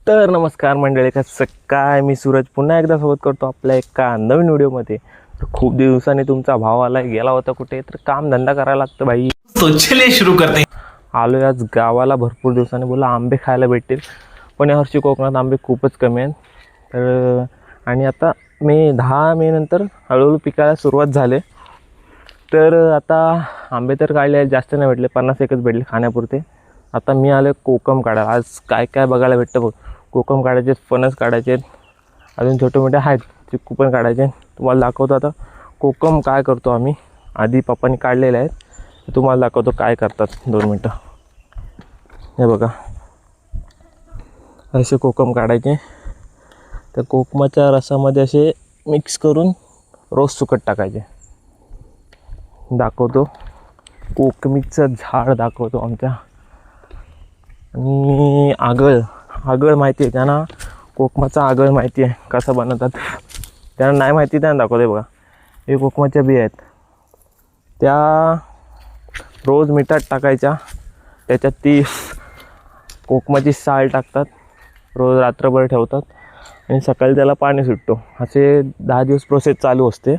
तर नमस्कार मंडळी, कसं काय? मी सूरज पुन्हा एकदा सोबत करतो आपल्या एका नवीन व्हिडिओमध्ये. तर खूप दिवसांनी तुमचा भाव आला, गेला होता कुठे, तर काम धंदा करायला लागतं भाई. तो चलिए शुरू करते हैं. आलोय आज गावाला. भरपूर दिवसांनी बोला आंबे खायला भेटतील, पण यावर्षी कोकणात आंबे खूपच कमी आहेत. तर आणि आता 10 मे नंतर हळूहळू पिकायला सुरुवात झाले. तर आता आंबे तर काढले, जास्त नाही भेटले, 50 एकच भेटले खाण्यापुरते. आता मी आलो कोकम काढायला. आज काय काय बघायला भेटतं बघ. कोकम काढायचे, फणस काढायचे, अजून छोटे मोठे आहेत, चिक्कू पण काढायचे. तुम्हाला दाखवतो आता कोकम काय करतो आम्ही. आधी पप्पांनी काढलेले आहेत, ते तुम्हाला दाखवतो काय करतात. 2 मिनटं. हे बघा, असे कोकम काढायचे. त्या कोकमाच्या रसामध्ये असे मिक्स करून रोज सुकट टाकायचे. दाखवतो कोकमीचं झाड दाखवतो आमच्या. आणि आगळ माहिती आहे त्यांना, कोकमाचा आगळ माहिती आहे कसं बनवतात. त्यांना नाही माहिती, त्यांना दाखवते बघा. हे कोकमाच्या बिया आहेत, त्या रोज मिठात टाकायच्या. त्याच्यात ती कोकमाची साल टाकतात, रोज रात्रभर ठेवतात आणि सकाळी त्याला पाणी सुटतो. असे 10 दिवस प्रोसेस चालू असते.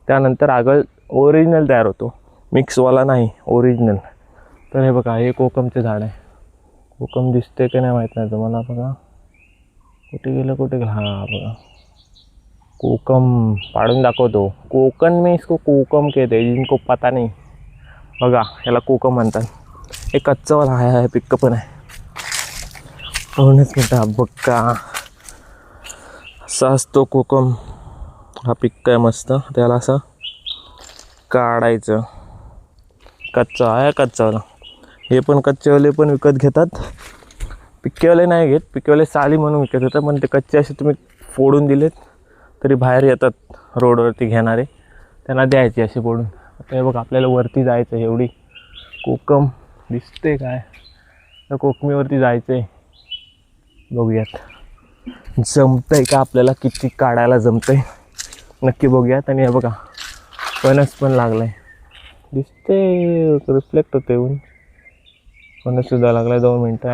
त्यानंतर आगळ ओरिजिनल तयार होतो, मिक्सवाला नाही, ओरिजिनल. तर हे बघा, हे कोकमचे झाड आहे. कोकम दिसते की नाही माहीत नाही तुम्हाला. बघा कुठे गेलं. हां बघा, कोकम पाडून दाखवतो. कोकण में इसको कोकम कहते हैं, जिनको पता नहीं. बघा, याला कोकम म्हणतात. हे कच्चावाला आहे, पिक्क पण आहे. 2 मिनटं बघा, असा असतो कोकम. हा पिक्क आहे मस्त. त्याला असं काढायचं. कच्चा आहे, कच्चावाला. हे पण कच्चेवाले पण विकत घेतात, पिक्केवाले नाही घेत. पिक्केवाले साली म्हणून विकत येतात, पण ते कच्चे असे तुम्ही फोडून दिलेत तरी बाहेर येतात रोडवरती घेणारे, त्यांना द्यायचे असे फोडून. आता हे बघ, आपल्याला वरती जायचं आहे. एवढी कोकम दिसते काय, तर कोकमीवरती जायचं आहे. बघूयात जमतंय का आपल्याला, किती काढायला जमतंय नक्की बघूयात. आणि हे बघा, फणस पण लागलाय, दिसते, रिफ्लेक्ट होते येऊन. फणससुद्धा लागला आहे. 2 मिनटं,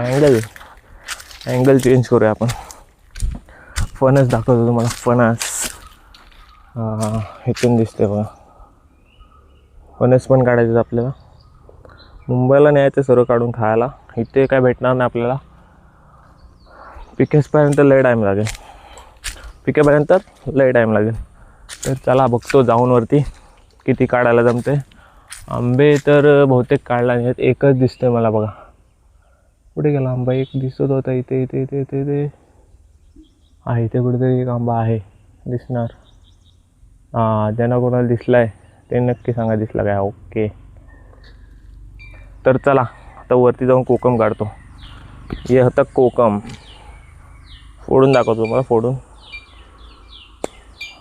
अँगल चेंज करूया आपण. फणस दाखवतो तुम्हाला. फणस इथून दिसते बघा. फणस पण काढायचं आपल्याला. मुंबईला न्यायचं सर्व काढून खायला, इथे काय भेटणार नाही आपल्याला. पिकेपर्यंत लय टाईम लागेल. तर चला बघतो जाऊन वरती किती काढायला जमते. आंबे तर बहुतेक काढला नाही, एकच दिसतोय मला. बघा कुठे गेला आंबा. एक दिसत होता इथे आहे. इथे कुठेतरी एक आंबा आहे, दिसणार. ज्यांना कोणाला दिसला आहे ते नक्की सांगा, दिसला काय. ओके, तर चला आता वरती जाऊन कोकम काढतो. हे होतं कोकम. फोडून दाखवतो मला, फोडून.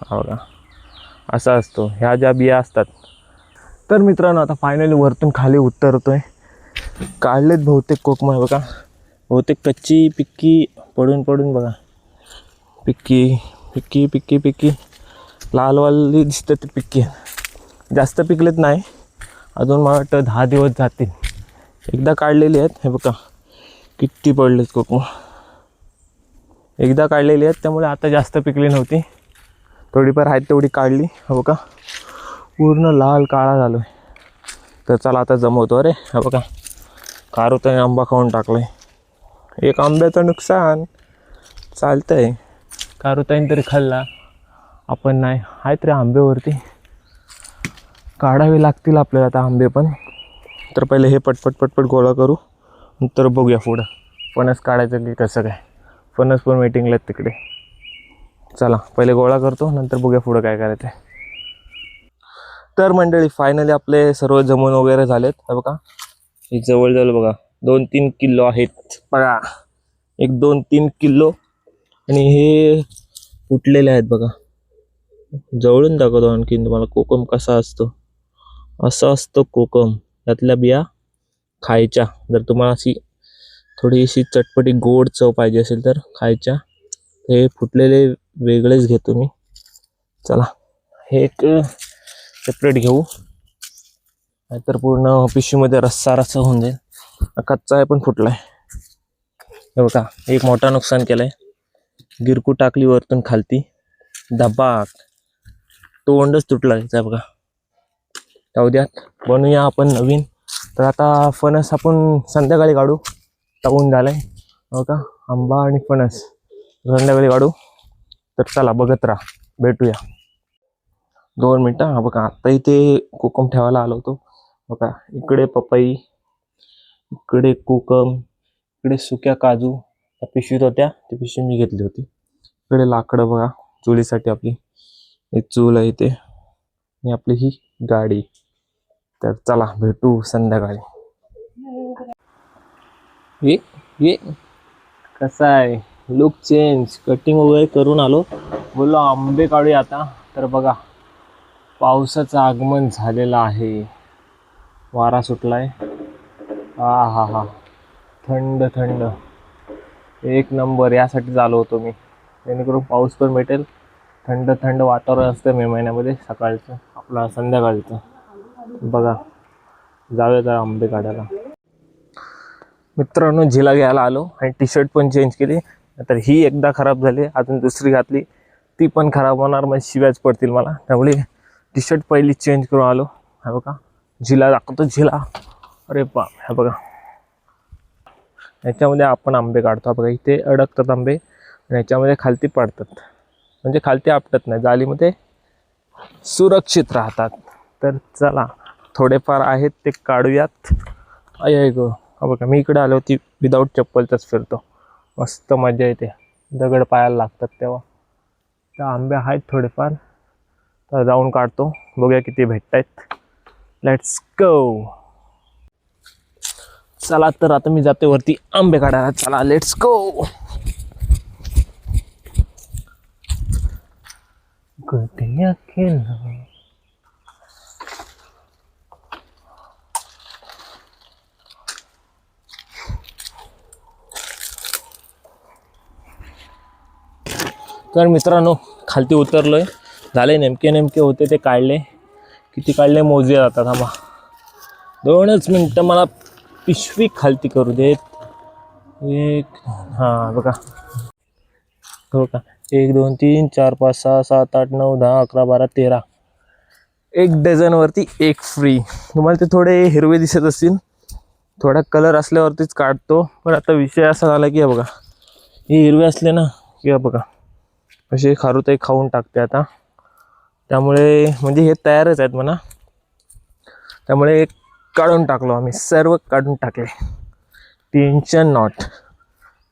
हा बघा, असा असतो. ह्या ज्या बिया असतात. तर मित्रांनो, आता फायनली वरतून खाली उतरतोय. काढलेत बहुतेक कोकम आहे बघा. बहुतेक कच्ची पिक्की पडून बघा. पिक्की लालवाली दिसते ते पिक्की. जास्त पिकलेत नाही अजून, मला वाटतं 10 दिवस जातील. एकदा काढलेली आहेत. हे बघा किती पडलेत कोकम. एकदा काढलेली आहेत, त्यामुळे आता जास्त पिकली नव्हती. थोडीफार आहेत तेवढी काढली. हे बघा, पूर्ण लाल काळा झालो आहे. तर चला आता जमवतो. अरे हा बघा, कारुताने आंबा खाऊन टाकला आहे. एक आंब्याचं नुकसान. चालतं आहे, कारुताईन तरी खाल्ला, आपण नाही. आहेत रे आंब्यावरती, काढावे लागतील आपल्याला आता आंबे पण. तर पहिले हे पटपट गोळा करू, नंतर बघूया पुढं फणस काढायचं की कसं काय. फणस पण वेटिंगला आहेत तिकडे. चला पहिले गोळा करतो, नंतर बघूया पुढं काय करायचं आहे. तर मंडळी, फायनली आपले सर्व जमून वगैरे झालेत. बघा, हे जवळ बघा 2-3 किलो आहेत बघा. 1-2-3 किलो. आणि हे फुटलेले आहेत बघा. जवळून दाखवतो आणखीन तुम्हाला कोकम कसा असतो. असा असतो कोकम. त्यातल्या बिया खायच्या. जर तुम्हाला अशी थोडीशी चटपटी गोड चव पाहिजे असेल तर खायच्या. हे फुटलेले वेगळेच घेतो मी. चला हे एक सेपरेट घेऊ, नाहीतर पूर्ण पिशवीमध्ये रस्सा होऊन जाईल. कच्चा आहे पण फुटलाय. हे बघा एक मोठा नुकसान केलंय, गिरकू टाकली वरतून खालती, धबाक तोंडच तुटला त्याचा बघा. जाऊ द्यात, बनवूया आपण नवीन. तर आता फणस आपण संध्याकाळी काढू, टाकून झालाय बघा, आंबा आणि फणस संध्याकाळी काढू. तर चला बघत राहा, भेटूया 2 मिनटं. हा बघा आता इथे कोकम ठेवायला आलो होतो बघा. इकडे पपई, इकडे कोकम, इकडे सुक्या काजू त्या पिशवीत होत्या, ती पिशवी मी घेतली होती. इकडे लाकडं बघा चुलीसाठी, आपली एक चूल आहे इथे, आणि आपली ही गाडी. तर चला भेटू संध्याकाळी. ये कसा आहे लुक चेंज, कटिंग वगैरे करून आलो, बोललो आंबे काढूया आता. तर बघा पावसाचं आगमन झालेलं आहे, वारा सुटलाय. हा हा हा, थंड थंड एक नंबर. यासाठीच आलो होतो मी, जेणेकरून पाऊस पण भेटेल, थंड थंड वातावरण असतं मे महिन्यामध्ये, सकाळचं आपला संध्याकाळचं. बघा जाऊया जरा आंबे काढायला. मित्रांनो झिला घ्यायला आलो आणि टी शर्ट पण चेंज केली. तर ही एकदा खराब झाली, अजून दुसरी घातली ती पण खराब होणार, मग शिव्याच पडतील मला. त्यामुळे टी शर्ट पहिली चेंज करून आलो. हा बघा झिला दाखवतो, झिला. अरे बाप, हा बघा याच्यामध्ये आपण आंबे काढतो बघा. इथे अडकतात आंबे आणि याच्यामध्ये खालती पडतात, म्हणजे खालती आपटत नाही, जालीमध्ये सुरक्षित राहतात. तर चला थोडेफार आहेत ते काढूयात. अय गो, हा बघा मी इकडे आलो होती विदाऊट चप्पलचाच फिरतो, मस्त मजा येते, दगड पायाला लागतात तेव्हा. तर आंबे आहेत थोडेफार, तर जाऊन काढतो, बघूया किती भेटत आहेत. Let's go. चला तर आता मी जाते वरती आंबे काढायला. चला लेट्स गो. गड्या केला तर मित्रांनो खालती उतरलोय, झाले नेमके होते ते काढले. किती काढले मोजले जातात, थांबा 2च मिनटं, मला पिशवी खालती करू देत. एक, हां बघा हो का, 1 2 3 4 5 6 7 8 9 10 11 12 13, 1 डझनवरती 1 फ्री. तुम्हाला ते थोडे हिरवे दिसत असतील, थोडा कलर असल्यावरतीच काढतो. पण आता विषय असा झाला की बघा, हे हिरवे असले ना की बघा असे खारुताई खाऊन टाकते आता. त्यामुळे म्हणजे हे तयारच आहेत म्हणा, त्यामुळे काढून टाकलो आम्ही, सर्व काढून टाकले. Tension not.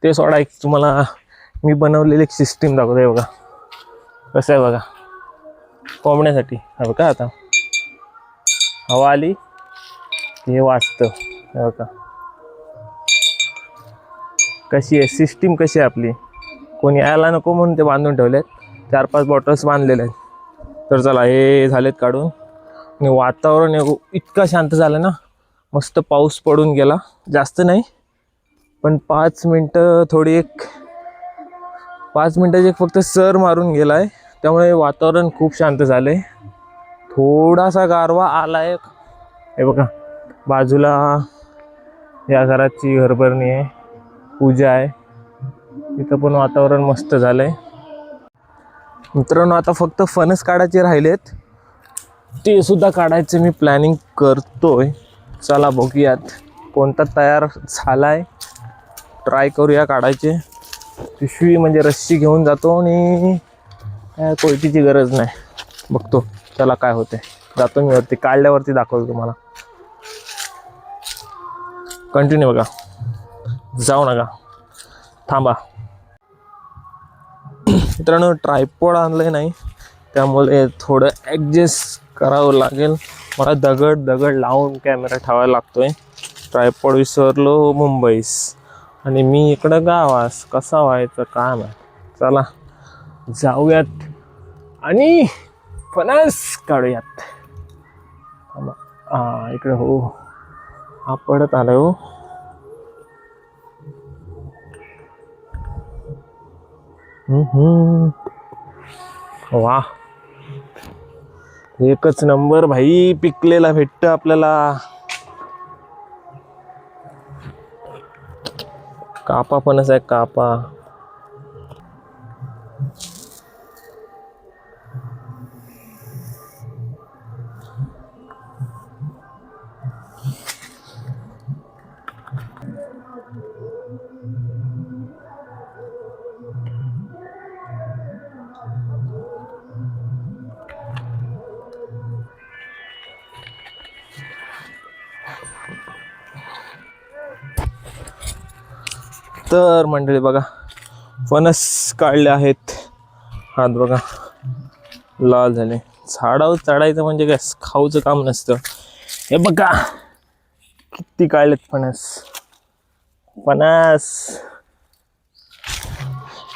ते सोडा, एक तुम्हाला मी बनवलेली एक सिस्टीम दाखवते बघा, कसं आहे बघा, कोंबण्यासाठी. हा बघा आता हवा आली हे वाजतं, हे बघा कशी आहे सिस्टीम, कशी आहे आपली. कोणी यायला नको म्हणून ते बांधून ठेवलेत, 4-5 बॉटल्स बांधलेले आहेत. तर चला हे झालेत काढून. आणि वातावरण इतकं शांत झालं ना, मस्त पाऊस पडून गेला, जास्त नाही पण 5 मिनटं, थोडी 5 मिनटाची फक्त सर मारून गेलाय. त्यामुळे वातावरण खूप शांत झालंय, थोडासा गारवा आलाय. हे बघा बाजूला या घराची घरभरणी आहे, पूजा आहे, इथं पण वातावरण मस्त झालंय. मित्रांनो आता फक्त फणस काढायचे राहिलेत, ते सुद्धा काढायचे मी प्लॅनिंग करतोय. चला बघूयात कोणता तयार झालाय, ट्राय करूया काढायचे. पिशवी म्हणजे रस्सी घेऊन जातो आणि कोयतीची गरज नाही, बघतो चला काय होते. जातो मी वरती, काढल्यावरती दाखवतो तुम्हाला. कंटिन्यू बघा, जाऊ नका, थांबा. मित्रांनो ट्रायपॉड आणलंय नाही, त्यामुळे थोडं ॲडजस्ट करावं लागेल मला. दगड लावून कॅमेरा ठेवायला लागतोय. ट्रायपॉड विसरलो मुंबईस, आणि मी इकडं गावास, कसा व्हायचं काय माहिती. चला जाऊयात आणि फणस काढूयात. हां इकडे हो, हा पडत आलाय हो. वा, एकच नंबर भाई, पिकलेला भेटतं आपल्याला. कापा फणस आहे कापा. तर मंडळी बघा फणस काढले आहेत. हात बघा लाल झाले. झाडावर चढायचं म्हणजे काय खाऊचं काम नसतं. हे बघा किती काढलेत फणस. फणस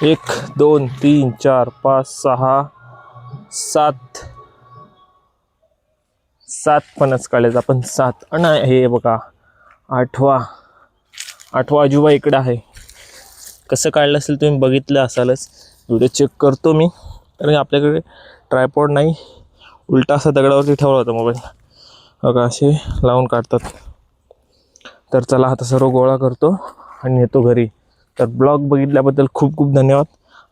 1 2 3 4 5 6 7 फणस काढलेत आपण. 7 आणि हे बघा 8वा अजूबा इकडे आहे. कसं काढलं असेल तुम्ही बघितलं असालच. व्हिडिओ चेक करतो मी कारण आपल्याकडे ट्रायपॉड नाही. उलटा असा दगडावरती ठेवला होता मोबाईल. बघा असे लावून काढतात. तर चला आता सर्व गोळा करतो आणि येतो घरी. तर ब्लॉग बघितल्याबद्दल खूप खूप धन्यवाद.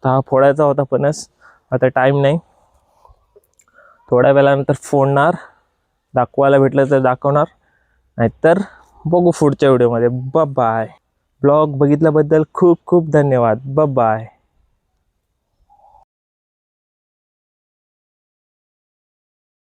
तर हा फोडायचा होता फणस. आता टाईम नाही. थोड्या वेळानंतर फोडणार. दाखवायला भेटलं तर दाखवणार. नाहीतर बघू पुढच्या व्हिडिओमध्ये. बाय. ब्लॉग बघितल्याबद्दल खूप खूप धन्यवाद. बाय.